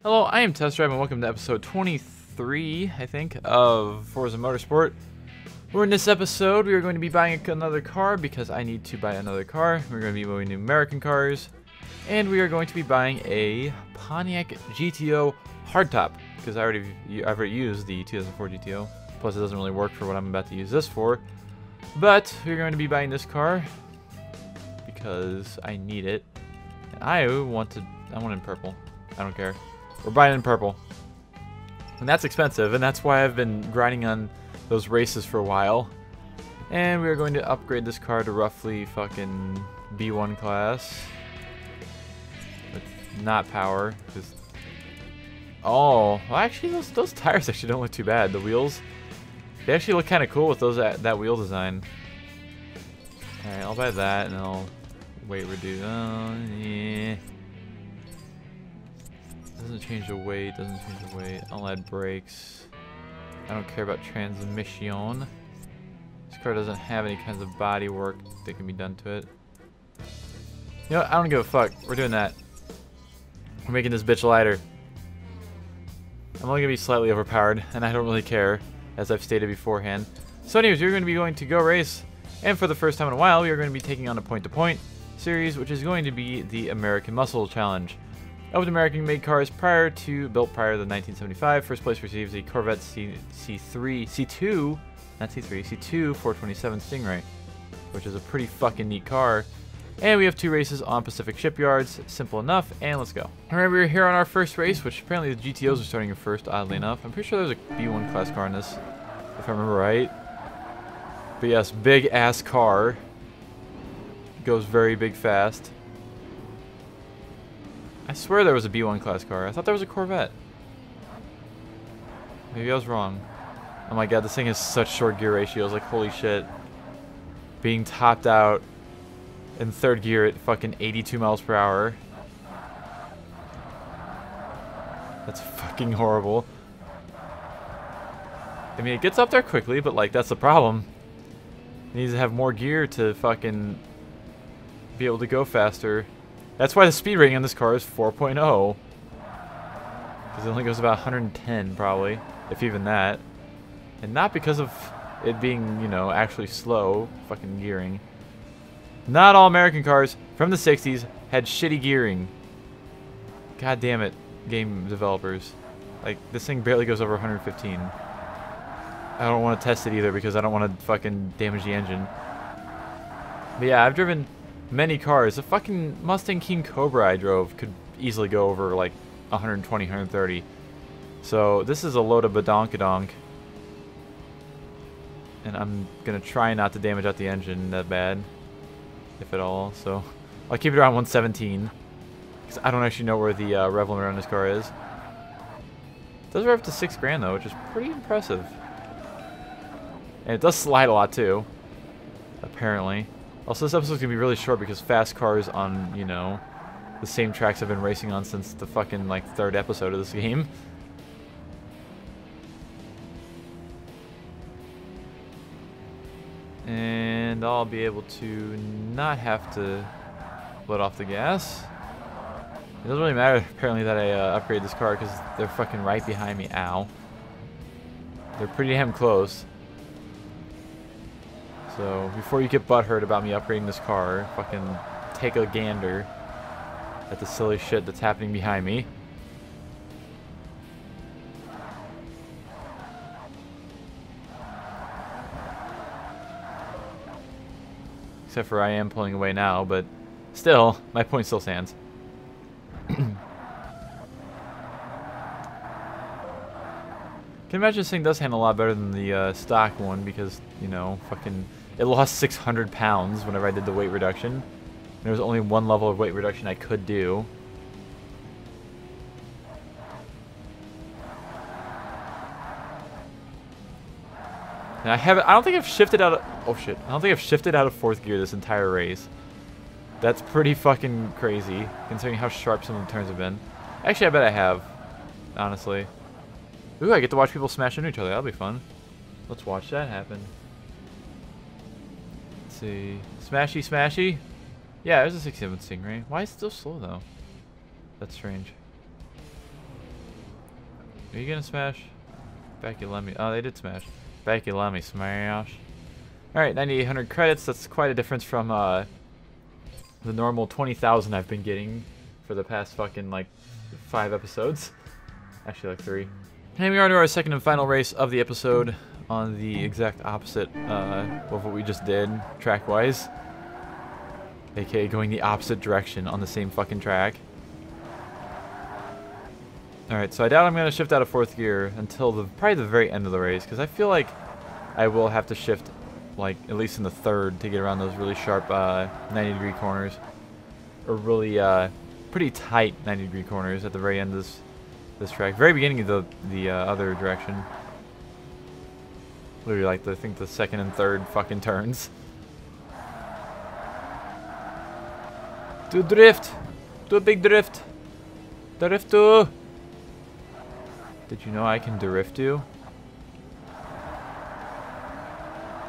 Hello, I am Test Drive and welcome to episode 23, I think, of Forza Motorsport. Where in this episode we are going to be buying another car because I need to buy another car. We're going to be moving to American cars. And we are going to be buying a Pontiac GTO hardtop because I've already used the 2004 GTO. Plus it doesn't really work for what I'm about to use this for. But we're going to be buying this car because I need it. And I want it in purple. I don't care. We're buying it in purple. And that's expensive, and that's why I've been grinding on those races for a while. And we're going to upgrade this car to roughly fucking B1 class. With not power. Oh, well actually those tires actually don't look too bad. The wheels, they actually look kind of cool with those that wheel design. Alright, I'll buy that and I'll weight reduce. Oh, yeah. Doesn't change the weight, I'll add brakes. I don't care about transmission. This car doesn't have any kinds of body work that can be done to it. You know what? I don't give a fuck. We're doing that. We're making this bitch lighter. I'm only gonna be slightly overpowered, and I don't really care, as I've stated beforehand. So anyways, we're going to be going to Go Race, and for the first time in a while, we are going to be taking on a point-to-point series, which is going to be the American Muscle Challenge. Of the American-made cars built prior to the 1975, first place receives a Corvette C2 427 Stingray, which is a pretty fucking neat car. And we have 2 races on Pacific shipyards, simple enough, and let's go. Alright, we're here on our first race, which apparently the GTOs are starting in first, oddly enough. I'm pretty sure there's a B1 class car in this, if I remember right. But yes, big ass car. Goes very big fast. I swear there was a B1 class car. I thought there was a Corvette. Maybe I was wrong. Oh my god, this thing has such short gear ratios. Like, holy shit. Being topped out in 3rd gear at fucking 82 miles per hour. That's fucking horrible. I mean, it gets up there quickly, but like, that's the problem. It needs to have more gear to fucking be able to go faster. That's why the speed rating on this car is 4.0. Because it only goes about 110, probably. If even that. And not because of it being, you know, actually slow fucking gearing. Not all American cars from the 60s had shitty gearing. God damn it, game developers. Like, this thing barely goes over 115. I don't want to test it either because I don't want to fucking damage the engine. But yeah, I've driven many cars. The fucking Mustang King Cobra I drove could easily go over like 120, 130. So this is a load of badonkadonk. And I'm gonna try not to damage out the engine that bad, if at all. So I'll keep it around 117. Because I don't actually know where the rev limiter on this car is. It does rev up to $6 grand though, which is pretty impressive. And it does slide a lot too, apparently. Also, this episode's gonna be really short because fast cars on, you know, the same tracks I've been racing on since the fucking, like, 3rd episode of this game. And I'll be able to not have to let off the gas. It doesn't really matter, apparently, that I upgrade this car because they're fucking right behind me. Ow. They're pretty damn close. So, before you get butthurt about me upgrading this car, fucking take a gander at the silly shit that's happening behind me. Except for I am pulling away now, but still, my point still stands. Can imagine this thing does handle a lot better than the stock one because, you know, fucking... It lost 600 pounds whenever I did the weight reduction. There was only one level of weight reduction I could do. And I don't think I've shifted out of... Oh shit. I don't think I've shifted out of 4th gear this entire race. That's pretty fucking crazy, considering how sharp some of the turns have been. Actually, I bet I have. Honestly. Ooh, I get to watch people smash into each other. That'll be fun. Let's watch that happen. Let's see. Smashy, smashy. Yeah, there's a 67 Stingray. Why is it still slow, though? That's strange. Are you gonna smash? Becky, let me. Oh, they did smash. Becky, let me smash. Alright, 9,800 credits. That's quite a difference from the normal 20,000 I've been getting for the past fucking like 5 episodes. Actually, like 3. And we are to our second and final race of the episode on the exact opposite of what we just did, track-wise. AKA going the opposite direction on the same fucking track. Alright, so I doubt I'm going to shift out of 4th gear until probably the very end of the race, because I feel like I will have to shift, like, at least in the 3rd to get around those really sharp 90-degree corners. Or really pretty tight 90-degree corners at the very end of this track. Very beginning of the other direction. Literally, like, I think the 2nd and 3rd fucking turns. Do a drift! Do a big drift! Driftu! Did you know I can driftu?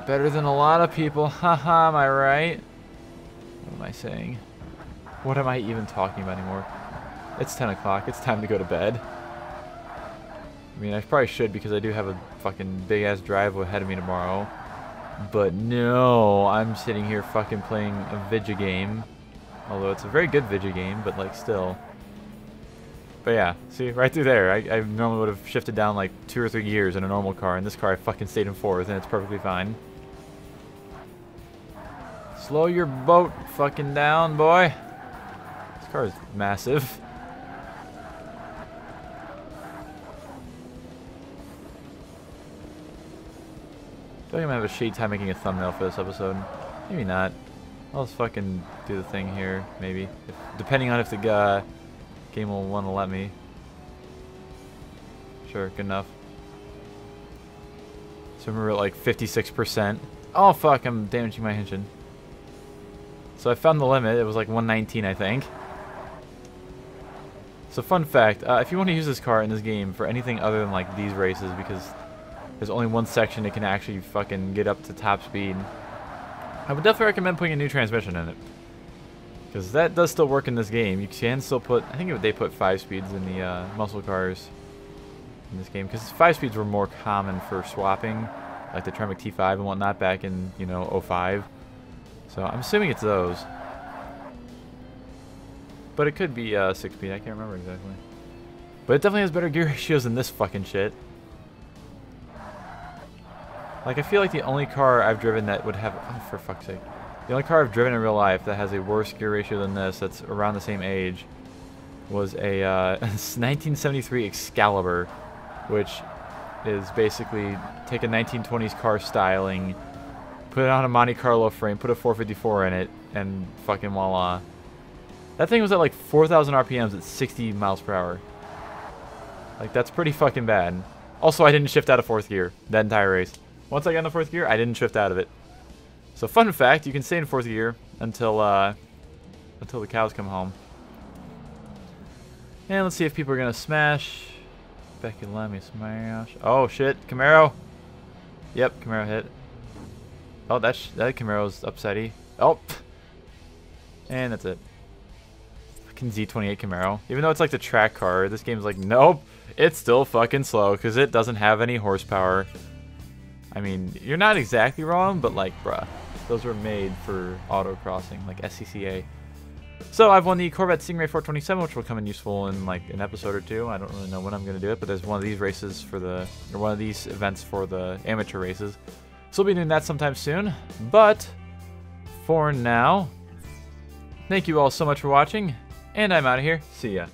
Better than a lot of people. Haha, am I right? What am I saying? What am I even talking about anymore? It's 10 o'clock. It's time to go to bed. I mean, I probably should because I do have a fucking big-ass drive ahead of me tomorrow. But no, I'm sitting here fucking playing a video game. Although it's a very good video game, but like still. But yeah, see, right through there, I normally would have shifted down like 2 or 3 gears in a normal car. In this car, I fucking stayed in 4th, and it's perfectly fine. Slow your boat fucking down, boy. This car is massive. I feel like I'm gonna have a shitty time making a thumbnail for this episode. Maybe not. I'll just fucking do the thing here, maybe. Depending on if the game will want to let me. Sure, good enough. So we're at like 56%. Oh fuck, I'm damaging my engine. So I found the limit. It was like 119, I think. So fun fact, if you want to use this car in this game for anything other than like these races, because there's only one section it can actually fucking get up to top speed, I would definitely recommend putting a new transmission in it. Because that does still work in this game. You can still put, I think they put 5 speeds in the muscle cars in this game. Because 5 speeds were more common for swapping, like the Tremec T5 and whatnot back in, you know, 05. So I'm assuming it's those. But it could be 6 speed, I can't remember exactly. But it definitely has better gear ratios than this fucking shit. Like, I feel like the only car I've driven that would have... Oh, for fuck's sake. The only car I've driven in real life that has a worse gear ratio than this, that's around the same age, was a 1973 Excalibur, which is basically take a 1920s car styling, put it on a Monte Carlo frame, put a 454 in it, and fucking voila. That thing was at like 4,000 RPMs at 60 miles per hour. Like, that's pretty fucking bad. Also, I didn't shift out of 4th gear that entire race. Once I got in the 4th gear, I didn't shift out of it. So fun fact, you can stay in 4th gear until the cows come home. And let's see if people are gonna smash. Becky, let me smash. Oh shit, Camaro. Yep, Camaro hit. Oh, that Camaro's upsetty. Oh, and that's it. Fucking Z28 Camaro. Even though it's like the track car, this game's like, nope, it's still fucking slow because it doesn't have any horsepower. I mean, you're not exactly wrong, but like, bruh, those were made for autocrossing, like SCCA. So I've won the Corvette Stingray 427, which will come in useful in like an episode or 2. I don't really know when I'm gonna do it, but there's one of these races for the, or one of these events for the amateur races. So we'll be doing that sometime soon. But for now, thank you all so much for watching, and I'm out of here. See ya.